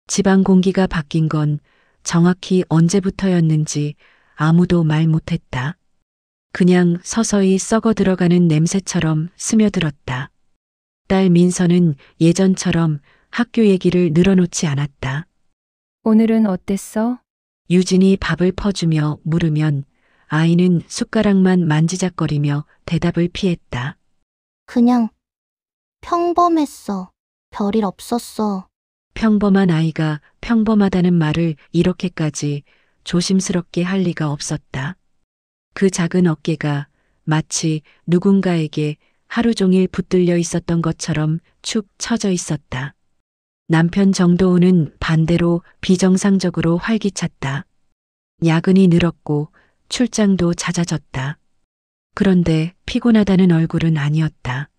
집안 공기가 바뀐 건 정확히 언제부터였는지 아무도 말 못했다. 그냥 서서히 썩어 들어가는 냄새처럼 스며들었다. 딸 민서는 예전처럼 학교 얘기를 늘어놓지 않았다. 오늘은 어땠어? 유진이 밥을 퍼주며 물으면 아이는 숟가락만 만지작거리며 대답을 피했다. 그냥 평범했어. 별일 없었어. 평범한 아이가 평범하다는 말을 이렇게까지 조심스럽게 할 리가 없었다. 그 작은 어깨가 마치 누군가에게 하루 종일 붙들려 있었던 것처럼 축 처져 있었다. 남편 정도우는 반대로 비정상적으로 활기찼다. 야근이 늘었고 출장도 잦아졌다. 그런데 피곤하다는 얼굴은 아니었다.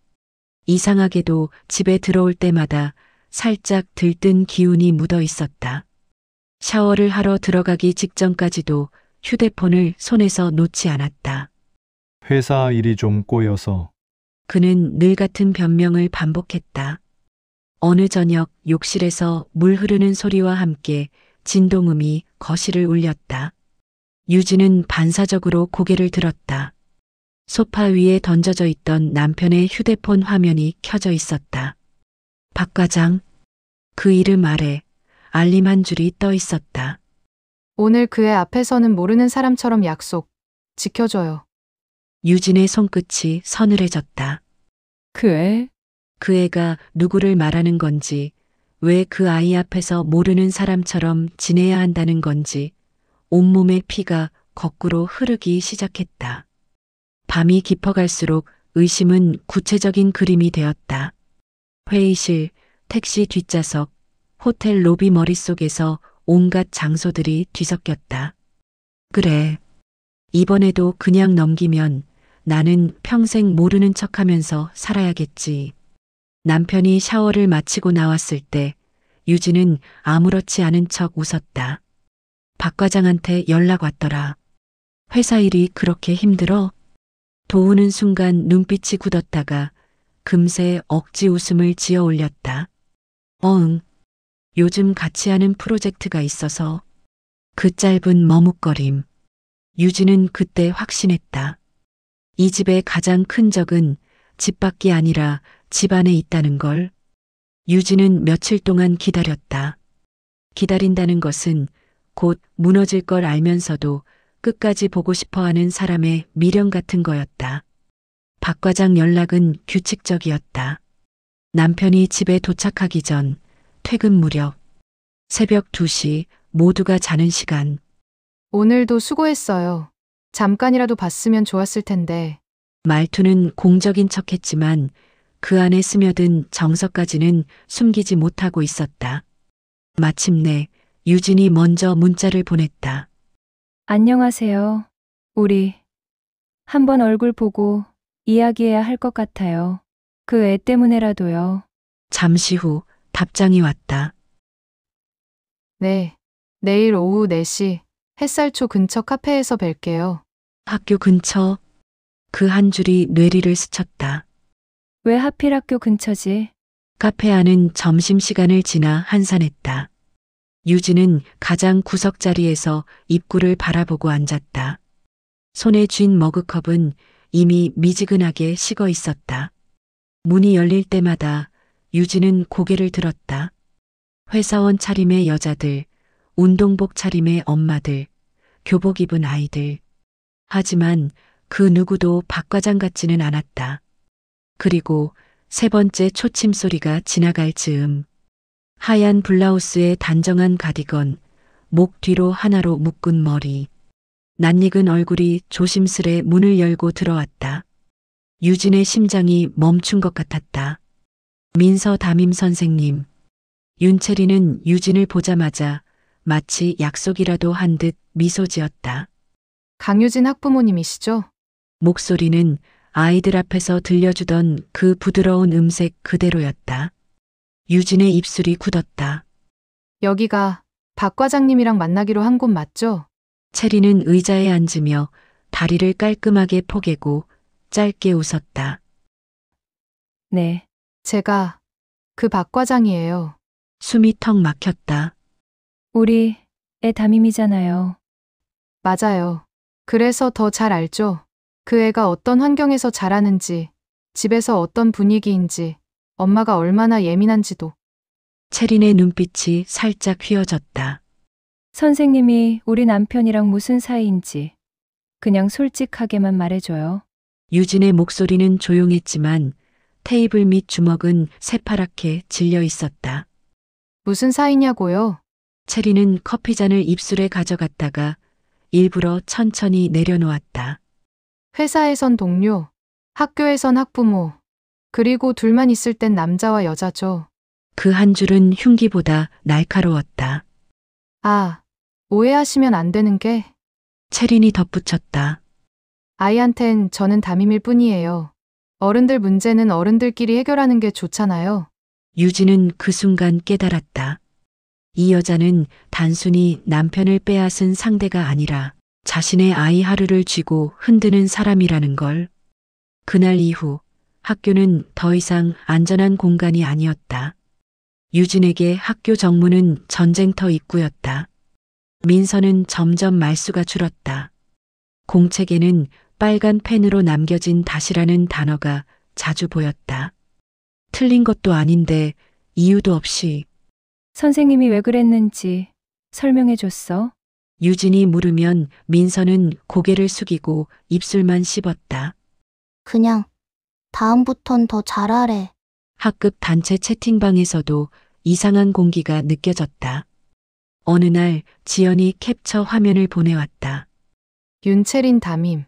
이상하게도 집에 들어올 때마다 살짝 들뜬 기운이 묻어 있었다. 샤워를 하러 들어가기 직전까지도 휴대폰을 손에서 놓지 않았다. 회사 일이 좀 꼬여서. 그는 늘 같은 변명을 반복했다. 어느 저녁 욕실에서 물 흐르는 소리와 함께 진동음이 거실을 울렸다. 유진은 반사적으로 고개를 들었다. 소파 위에 던져져 있던 남편의 휴대폰 화면이 켜져 있었다. 박 과장, 그 이름 아래 알림 한 줄이 떠 있었다. 오늘 그 애 앞에서는 모르는 사람처럼 약속 지켜줘요. 유진의 손끝이 서늘해졌다. 그 애? 그 애가 누구를 말하는 건지, 왜 그 아이 앞에서 모르는 사람처럼 지내야 한다는 건지, 온몸의 피가 거꾸로 흐르기 시작했다. 밤이 깊어갈수록 의심은 구체적인 그림이 되었다. 회의실, 택시 뒷좌석, 호텔 로비 머릿속에서 온갖 장소들이 뒤섞였다. 그래. 이번에도 그냥 넘기면 나는 평생 모르는 척하면서 살아야겠지. 남편이 샤워를 마치고 나왔을 때 유진은 아무렇지 않은 척 웃었다. 박 과장한테 연락 왔더라. 회사 일이 그렇게 힘들어? 도우는 순간 눈빛이 굳었다가 금세 억지 웃음을 지어 올렸다. 응. 요즘 같이 하는 프로젝트가 있어서. 그 짧은 머뭇거림. 유진은 그때 확신했다. 이 집의 가장 큰 적은 집 밖이 아니라 집 안에 있다는 걸. 유진은 며칠 동안 기다렸다. 기다린다는 것은 곧 무너질 걸 알면서도 끝까지 보고 싶어 하는 사람의 미련 같은 거였다. 박 과장 연락은 규칙적이었다. 남편이 집에 도착하기 전 퇴근 무렵 새벽 2시 모두가 자는 시간. 오늘도 수고했어요. 잠깐이라도 봤으면 좋았을 텐데. 말투는 공적인 척했지만 그 안에 스며든 정서까지는 숨기지 못하고 있었다. 마침내 유진이 먼저 문자를 보냈다. 안녕하세요. 우리 한번 얼굴 보고 이야기해야 할 것 같아요. 그 애 때문에라도요. 잠시 후 답장이 왔다. 네. 내일 오후 4시 햇살초 근처 카페에서 뵐게요. 학교 근처. 그 한 줄이 뇌리를 스쳤다. 왜 하필 학교 근처지? 카페 안은 점심시간을 지나 한산했다. 유진은 가장 구석 자리에서 입구를 바라보고 앉았다. 손에 쥔 머그컵은 이미 미지근하게 식어 있었다. 문이 열릴 때마다 유진은 고개를 들었다. 회사원 차림의 여자들, 운동복 차림의 엄마들, 교복 입은 아이들. 하지만 그 누구도 박 과장 같지는 않았다. 그리고 세 번째 초침 소리가 지나갈 즈음 하얀 블라우스에 단정한 가디건, 목 뒤로 하나로 묶은 머리, 낯익은 얼굴이 조심스레 문을 열고 들어왔다. 유진의 심장이 멈춘 것 같았다. 민서 담임 선생님. 윤채리는 유진을 보자마자 마치 약속이라도 한 듯 미소 지었다. 강유진 학부모님이시죠? 목소리는 아이들 앞에서 들려주던 그 부드러운 음색 그대로였다. 유진의 입술이 굳었다. 여기가 박 과장님이랑 만나기로 한 곳 맞죠? 체리는 의자에 앉으며 다리를 깔끔하게 포개고 짧게 웃었다. 네. 제가 그 박 과장이에요. 숨이 턱 막혔다. 우리 애 담임이잖아요. 맞아요. 그래서 더 잘 알죠. 그 애가 어떤 환경에서 자라는지, 집에서 어떤 분위기인지, 엄마가 얼마나 예민한지도. 채린의 눈빛이 살짝 휘어졌다. 선생님이 우리 남편이랑 무슨 사이인지 그냥 솔직하게만 말해줘요. 유진의 목소리는 조용했지만 테이블 밑 주먹은 새파랗게 질려 있었다. 무슨 사이냐고요? 채린은 커피잔을 입술에 가져갔다가 일부러 천천히 내려놓았다. 회사에선 동료, 학교에선 학부모, 그리고 둘만 있을 땐 남자와 여자죠. 그 한 줄은 흉기보다 날카로웠다. 아, 오해하시면 안 되는 게 채린이 덧붙였다. 아이한텐 저는 담임일 뿐이에요. 어른들 문제는 어른들끼리 해결하는 게 좋잖아요. 유진은 그 순간 깨달았다. 이 여자는 단순히 남편을 빼앗은 상대가 아니라 자신의 아이 하루를 쥐고 흔드는 사람이라는 걸. 그날 이후 학교는 더 이상 안전한 공간이 아니었다. 유진에게 학교 정문은 전쟁터 입구였다. 민서는 점점 말수가 줄었다. 공책에는 빨간 펜으로 남겨진 다시라는 단어가 자주 보였다. 틀린 것도 아닌데 이유도 없이. 선생님이 왜 그랬는지 설명해줬어? 유진이 물으면 민서는 고개를 숙이고 입술만 씹었다. 그냥 다음부턴 더 잘하래. 학급 단체 채팅방에서도 이상한 공기가 느껴졌다. 어느 날 지연이 캡처 화면을 보내왔다. 윤채린 담임.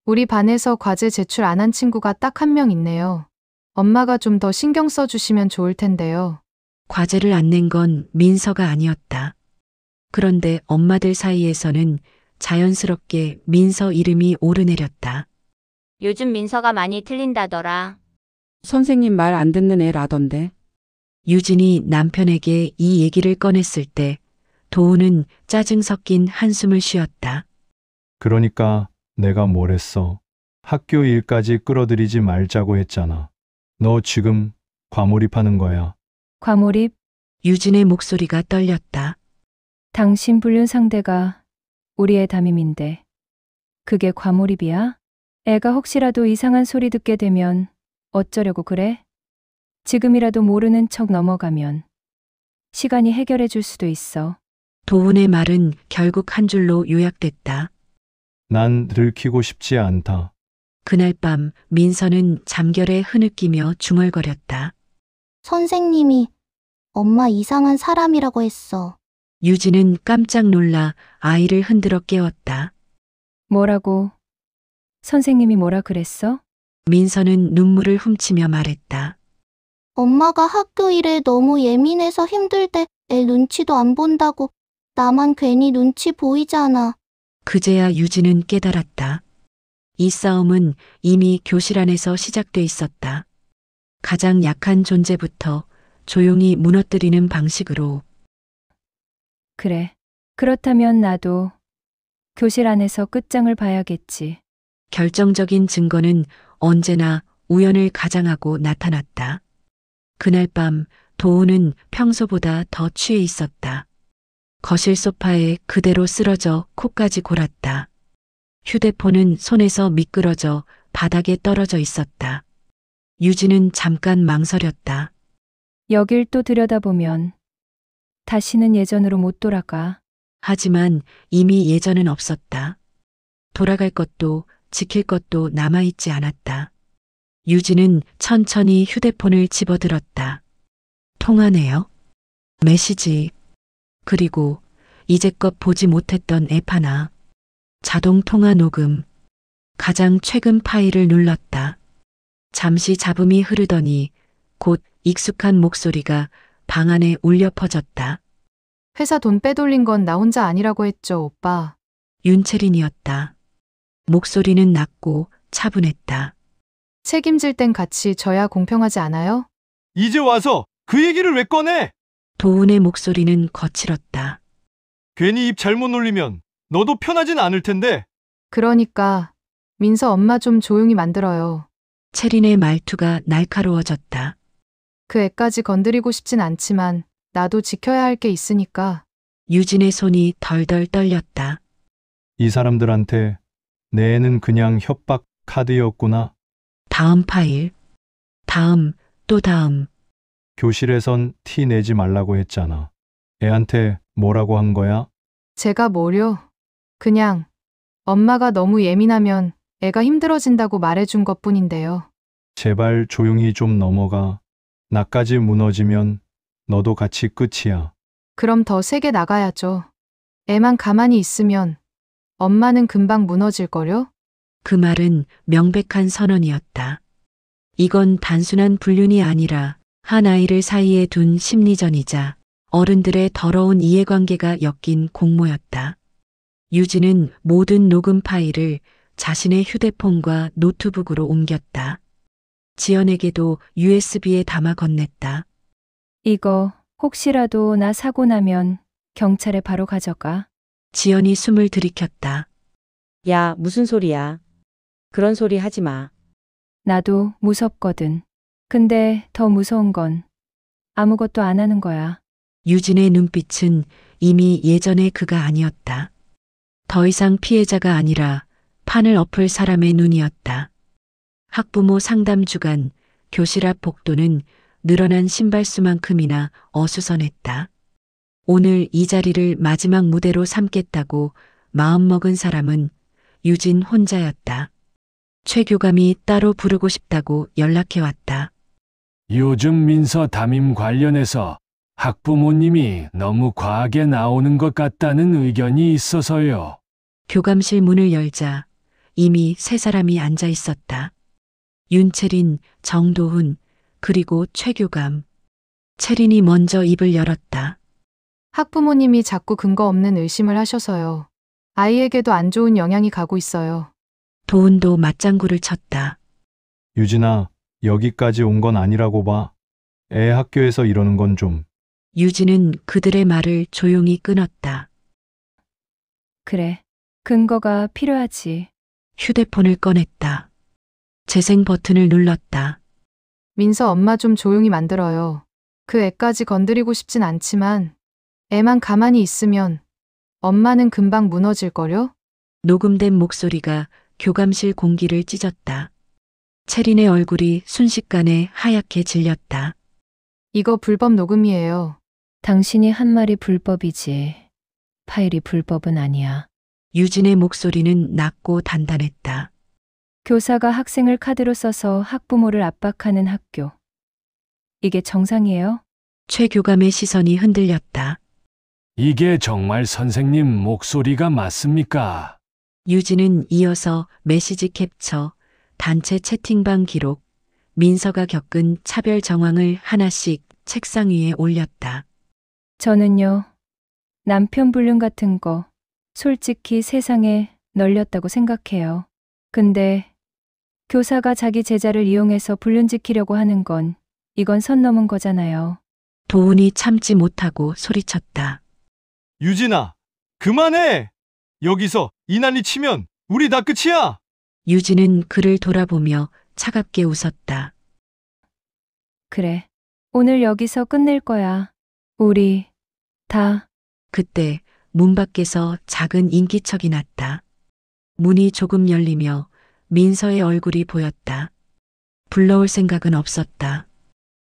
우리 반에서 과제 제출 안 한 친구가 딱 한 명 있네요. 엄마가 좀 더 신경 써주시면 좋을 텐데요. 과제를 안 낸 건 민서가 아니었다. 그런데 엄마들 사이에서는 자연스럽게 민서 이름이 오르내렸다. 요즘 민서가 많이 틀린다더라. 선생님 말 안 듣는 애라던데. 유진이 남편에게 이 얘기를 꺼냈을 때 도우는 짜증 섞인 한숨을 쉬었다. 그러니까 내가 뭘 했어. 학교 일까지 끌어들이지 말자고 했잖아. 너 지금 과몰입하는 거야. 과몰입? 유진의 목소리가 떨렸다. 당신 불륜 상대가 우리 애 담임인데 그게 과몰입이야? 애가 혹시라도 이상한 소리 듣게 되면 어쩌려고 그래? 지금이라도 모르는 척 넘어가면 시간이 해결해 줄 수도 있어. 도훈의 말은 결국 한 줄로 요약됐다. 난 들키고 싶지 않다. 그날 밤 민서는 잠결에 흐느끼며 중얼거렸다. 선생님이 엄마 이상한 사람이라고 했어. 유진은 깜짝 놀라 아이를 흔들어 깨웠다. 뭐라고? 선생님이 뭐라 그랬어? 민서는 눈물을 훔치며 말했다. 엄마가 학교 일에 너무 예민해서 힘들 때 애 눈치도 안 본다고. 나만 괜히 눈치 보이잖아. 그제야 유진은 깨달았다. 이 싸움은 이미 교실 안에서 시작돼 있었다. 가장 약한 존재부터 조용히 무너뜨리는 방식으로. 그래. 그렇다면 나도 교실 안에서 끝장을 봐야겠지. 결정적인 증거는 언제나 우연을 가장하고 나타났다. 그날 밤 도우는 평소보다 더 취해 있었다. 거실 소파에 그대로 쓰러져 코까지 골았다. 휴대폰은 손에서 미끄러져 바닥에 떨어져 있었다. 유진은 잠깐 망설였다. 여길 또 들여다보면 다시는 예전으로 못 돌아가. 하지만 이미 예전은 없었다. 돌아갈 것도 지킬 것도 남아있지 않았다. 유진은 천천히 휴대폰을 집어들었다. 통화네요. 메시지. 그리고 이제껏 보지 못했던 앱 하나. 자동 통화 녹음. 가장 최근 파일을 눌렀다. 잠시 잡음이 흐르더니 곧 익숙한 목소리가 방 안에 울려 퍼졌다. 회사 돈 빼돌린 건 나 혼자 아니라고 했죠, 오빠. 윤채린이었다. 목소리는 낮고 차분했다. 책임질 땐 같이 져야 공평하지 않아요? 이제 와서 그 얘기를 왜 꺼내? 도훈의 목소리는 거칠었다. 괜히 입 잘못 놀리면 너도 편하진 않을 텐데. 그러니까 민서 엄마 좀 조용히 만들어요. 채린의 말투가 날카로워졌다. 그 애까지 건드리고 싶진 않지만 나도 지켜야 할 게 있으니까. 유진의 손이 덜덜 떨렸다. 이 사람들한테 내 애는 그냥 협박 카드였구나. 다음 파일. 다음, 또 다음. 교실에선 티 내지 말라고 했잖아. 애한테 뭐라고 한 거야? 제가 뭐려? 그냥 엄마가 너무 예민하면 애가 힘들어진다고 말해준 것 뿐인데요. 제발 조용히 좀 넘어가. 나까지 무너지면 너도 같이 끝이야. 그럼 더 세게 나가야죠. 애만 가만히 있으면 엄마는 금방 무너질걸요? 그 말은 명백한 선언이었다. 이건 단순한 불륜이 아니라 한 아이를 사이에 둔 심리전이자 어른들의 더러운 이해관계가 엮인 공모였다. 유진은 모든 녹음 파일을 자신의 휴대폰과 노트북으로 옮겼다. 지연에게도 USB에 담아 건넸다. 이거 혹시라도 나 사고 나면 경찰에 바로 가져가. 지연이 숨을 들이켰다. 야, 무슨 소리야. 그런 소리 하지 마. 나도 무섭거든. 근데 더 무서운 건 아무것도 안 하는 거야. 유진의 눈빛은 이미 예전의 그가 아니었다. 더 이상 피해자가 아니라 판을 엎을 사람의 눈이었다. 학부모 상담 주간, 교실 앞 복도는 늘어난 신발수만큼이나 어수선했다. 오늘 이 자리를 마지막 무대로 삼겠다고 마음먹은 사람은 유진 혼자였다. 최 교감이 따로 부르고 싶다고 연락해왔다. 요즘 민서 담임 관련해서 학부모님이 너무 과하게 나오는 것 같다는 의견이 있어서요. 교감실 문을 열자 이미 세 사람이 앉아 있었다. 윤채린, 정도훈, 그리고 최 교감. 채린이 먼저 입을 열었다. 학부모님이 자꾸 근거 없는 의심을 하셔서요. 아이에게도 안 좋은 영향이 가고 있어요. 도훈도 맞장구를 쳤다. 유진아, 여기까지 온 건 아니라고 봐. 애 학교에서 이러는 건 좀. 유진은 그들의 말을 조용히 끊었다. 그래. 근거가 필요하지. 휴대폰을 꺼냈다. 재생 버튼을 눌렀다. 민서 엄마 좀 조용히 만들어요. 그 애까지 건드리고 싶진 않지만 애만 가만히 있으면 엄마는 금방 무너질걸요? 녹음된 목소리가 교감실 공기를 찢었다. 채린의 얼굴이 순식간에 하얗게 질렸다. 이거 불법 녹음이에요. 당신이 한 말이 불법이지. 파일이 불법은 아니야. 유진의 목소리는 낮고 단단했다. 교사가 학생을 카드로 써서 학부모를 압박하는 학교. 이게 정상이에요? 최 교감의 시선이 흔들렸다. 이게 정말 선생님 목소리가 맞습니까? 유진은 이어서 메시지 캡처, 단체 채팅방 기록, 민서가 겪은 차별 정황을 하나씩 책상 위에 올렸다. 저는요, 남편 불륜 같은 거 솔직히 세상에 널렸다고 생각해요. 근데 교사가 자기 제자를 이용해서 불륜 지키려고 하는 건 이건 선 넘은 거잖아요. 도훈이 참지 못하고 소리쳤다. 유진아, 그만해! 여기서 이 난리 치면 우리 다 끝이야! 유진은 그를 돌아보며 차갑게 웃었다. 그래. 오늘 여기서 끝낼 거야. 우리 다. 그때 문 밖에서 작은 인기척이 났다. 문이 조금 열리며 민서의 얼굴이 보였다. 불러올 생각은 없었다.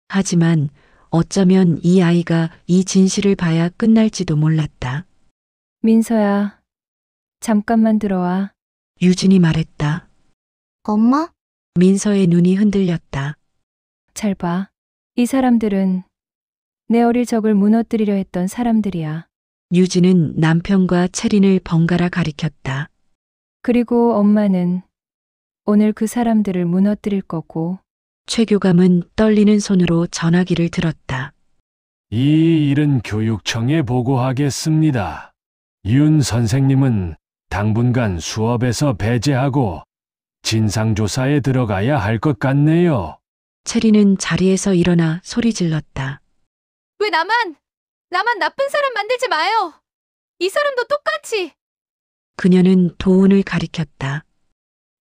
하지만 어쩌면 이 아이가 이 진실을 봐야 끝날지도 몰랐다. 민서야, 잠깐만 들어와. 유진이 말했다. 엄마? 민서의 눈이 흔들렸다. 잘 봐. 이 사람들은 내 어릴 적을 무너뜨리려 했던 사람들이야. 유진은 남편과 채린을 번갈아 가리켰다. 그리고 엄마는 오늘 그 사람들을 무너뜨릴 거고. 최 교감은 떨리는 손으로 전화기를 들었다. 이 일은 교육청에 보고하겠습니다. 윤 선생님은 당분간 수업에서 배제하고 진상조사에 들어가야 할 것 같네요. 채린은 자리에서 일어나 소리 질렀다. 왜 나만 나쁜 사람 만들지 마요. 이 사람도 똑같이 그녀는 도훈을 가리켰다.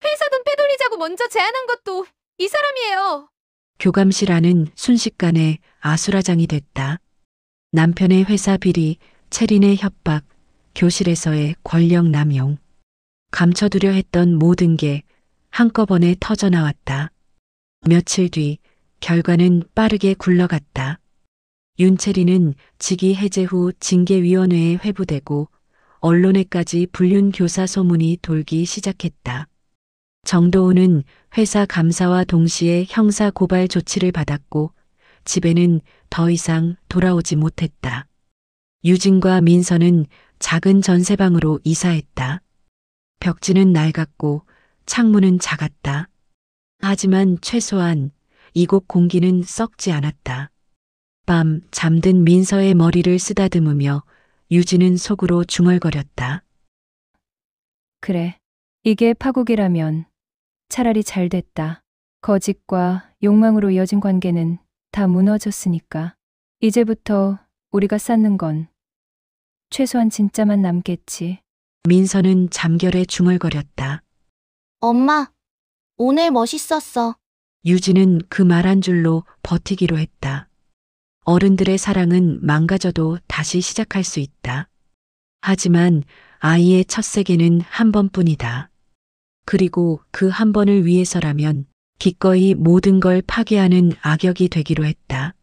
회사 돈 빼돌리자고 먼저 제안한 것도 이 사람이에요. 교감실 안은 순식간에 아수라장이 됐다. 남편의 회사 비리, 체린의 협박, 교실에서의 권력 남용. 감춰두려 했던 모든 게 한꺼번에 터져나왔다. 며칠 뒤 결과는 빠르게 굴러갔다. 윤채린은 직위 해제 후 징계위원회에 회부되고 언론에까지 불륜 교사 소문이 돌기 시작했다. 정도우는 회사 감사와 동시에 형사 고발 조치를 받았고 집에는 더 이상 돌아오지 못했다. 유진과 민서는 작은 전세방으로 이사했다. 벽지는 낡았고 창문은 작았다. 하지만 최소한 이곳 공기는 썩지 않았다. 밤 잠든 민서의 머리를 쓰다듬으며 유진은 속으로 중얼거렸다. 그래. 이게 파국이라면 차라리 잘 됐다. 거짓과 욕망으로 이어진 관계는 다 무너졌으니까. 이제부터 우리가 쌓는 건 최소한 진짜만 남겠지. 민서는 잠결에 중얼거렸다. 엄마, 오늘 멋있었어. 유진은 그 말 한 줄로 버티기로 했다. 어른들의 사랑은 망가져도 다시 시작할 수 있다. 하지만 아이의 첫 세계는 한 번뿐이다. 그리고 그 한 번을 위해서라면 기꺼이 모든 걸 파괴하는 악역이 되기로 했다.